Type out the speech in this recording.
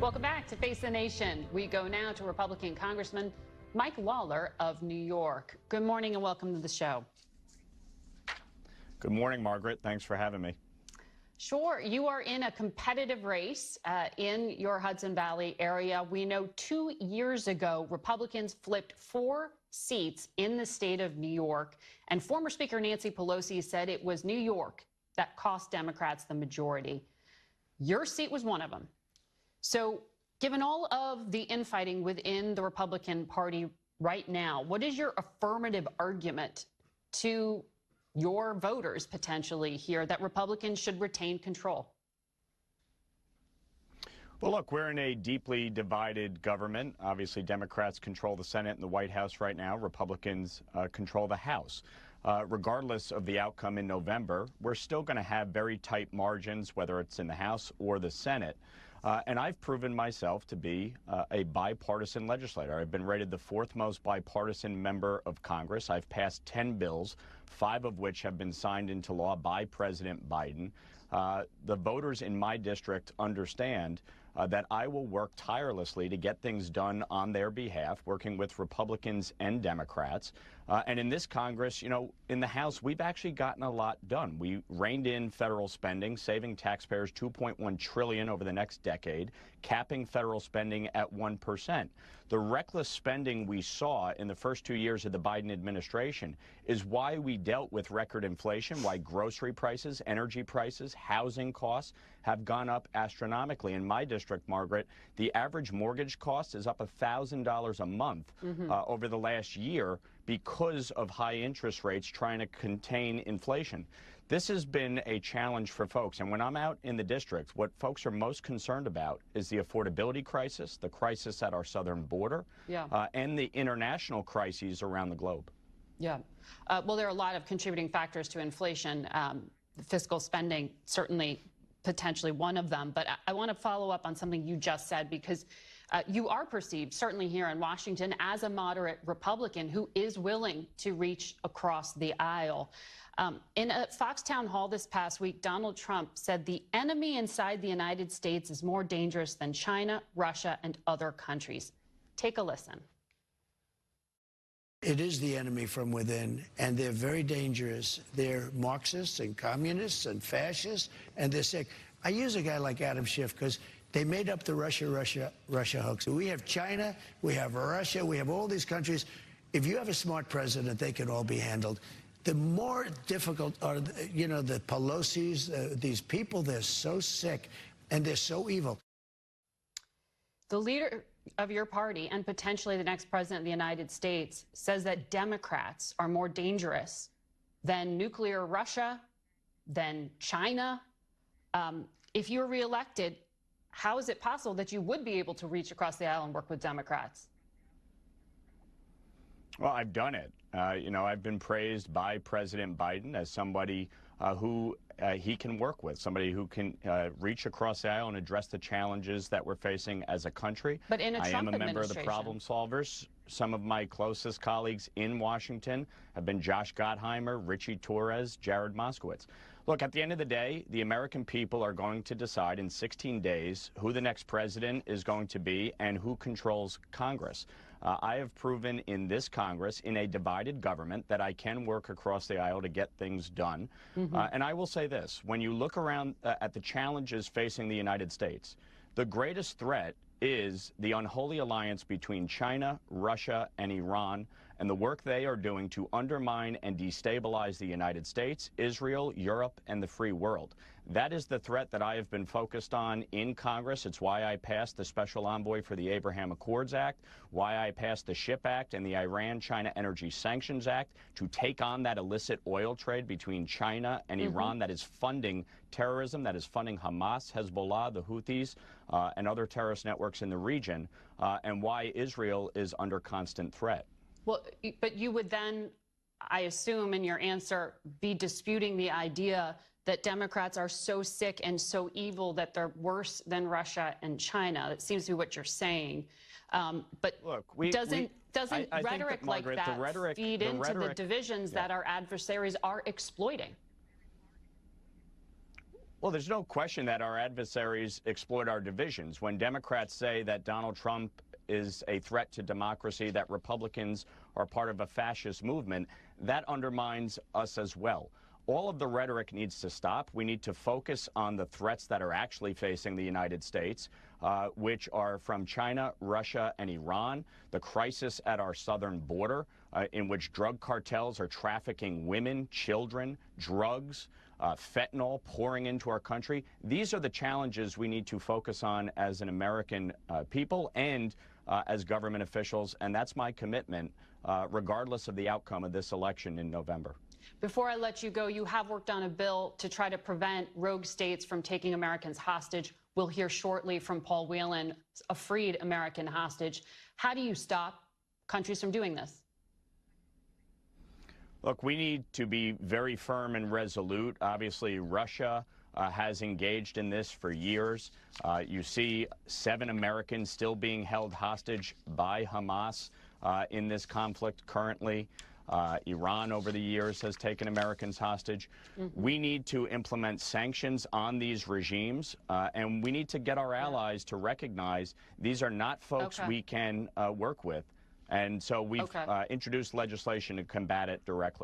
Welcome back to Face the Nation. We go now to Republican Congressman Mike Lawler of New York. Good morning and welcome to the show. Good morning, Margaret. Thanks for having me. Sure. You are in a competitive race in your Hudson Valley area. We know 2 years ago, Republicans flipped 4 seats in the state of New York, and former Speaker Nancy Pelosi said it was New York that cost Democrats the majority. Your seat was one of them. So given all of the infighting within the Republican Party right now, what is your affirmative argument to your voters potentially here that Republicans should retain control? Well, look, we're in a deeply divided government. Obviously, Democrats control the Senate and the White House right now. Republicans control the House. Regardless of the outcome in November, we're still going to have very tight margins, whether it's in the House or the Senate. And I've proven myself to be a bipartisan legislator. I've been rated the 4th most bipartisan member of Congress. I've passed 10 bills, 5 of which have been signed into law by President Biden. The voters in my district understand that I will work tirelessly to get things done on their behalf, working with Republicans and Democrats. And in this Congress, you know, in the House, we've actually gotten a lot done. We reined in federal spending, saving taxpayers $2.1 trillion over the next decade, capping federal spending at 1%. The reckless spending we saw in the first 2 years of the Biden administration is why we dealt with record inflation, why grocery prices, energy prices, housing costs have gone up astronomically. In my district, Margaret, the average mortgage cost is up $1,000 a month over the last year because of high interest rates trying to contain inflation. This has been a challenge for folks. And when I'm out in the district, what folks are most concerned about is the affordability crisis, the crisis at our southern border, and the international crises around the globe. Yeah. Well, there are a lot of contributing factors to inflation. Fiscal spending, certainly potentially one of them. But I want to follow up on something you just said, because you are perceived, certainly here in Washington, as a moderate Republican who is willing to reach across the aisle. In a Fox town hall this past week, Donald Trump said the enemy inside the United States is more dangerous than China, Russia, and other countries. Take a listen. It is the enemy from within, and they're very dangerous. They're Marxists and communists and fascists, and they're sick. I use a guy like Adam Schiff because they made up the Russia hoax. We have China, we have Russia, we have all these countries. If you have a smart president, they can all be handled. The more difficult are, you know, the Pelosi's, these people, they're so sick and they're so evil. The leader of your party and potentially the next president of the United States says that Democrats are more dangerous than nuclear Russia, than China. If you're reelected, how is it possible that you would be able to reach across the aisle and work with Democrats? Well, I've done it. You know, I've been praised by President Biden as somebody who he can work with, somebody who can reach across the aisle and address the challenges that we're facing as a country. But in a Trump I am a member of the problem solvers. Some of my closest colleagues in Washington have been Josh Gottheimer, Richie Torres, Jared Moskowitz. Look, at the end of the day, the American people are going to decide in 16 days who the next president is going to be and who controls Congress. I have proven in this Congress, in a divided government, that I can work across the aisle to get things done. And I will say this, when you look around at the challenges facing the United States, the greatest threat is the unholy alliance between China, Russia, and Iran, and the work they are doing to undermine and destabilize the United States, Israel, Europe, and the free world. That is the threat that I have been focused on in Congress. It's why I passed the Special Envoy for the Abraham Accords Act, why I passed the SHIP Act and the Iran-China Energy Sanctions Act to take on that illicit oil trade between China and Iran that is funding terrorism, that is funding Hamas, Hezbollah, the Houthis, and other terrorist networks in the region, and why Israel is under constant threat. Well, but you would then, I assume in your answer, be disputing the idea that Democrats are so sick and so evil that they're worse than Russia and China. That seems to be what you're saying. But look, doesn't rhetoric like that feed into the divisions that our adversaries are exploiting? Well, there's no question that our adversaries exploit our divisions. When Democrats say that Donald Trump is a threat to democracy, that Republicans are part of a fascist movement, that undermines us as well. All of the rhetoric needs to stop. We need to focus on the threats that are actually facing the United States, which are from China, Russia, and Iran, the crisis at our southern border, in which drug cartels are trafficking women, children, drugs, fentanyl pouring into our country. These are the challenges we need to focus on as an American people and as government officials, and that's my commitment, regardless of the outcome of this election in November. Before I let you go, you have worked on a bill to try to prevent rogue states from taking Americans hostage. We'll hear shortly from Paul Whelan, a freed American hostage. How do you stop countries from doing this? Look, we need to be very firm and resolute. Obviously, Russia has engaged in this for years. You see 7 Americans still being held hostage by Hamas in this conflict currently. Iran over the years has taken Americans hostage. We need to implement sanctions on these regimes, and we need to get our allies to recognize these are not folks we can work with. And so we've introduced legislation to combat it directly.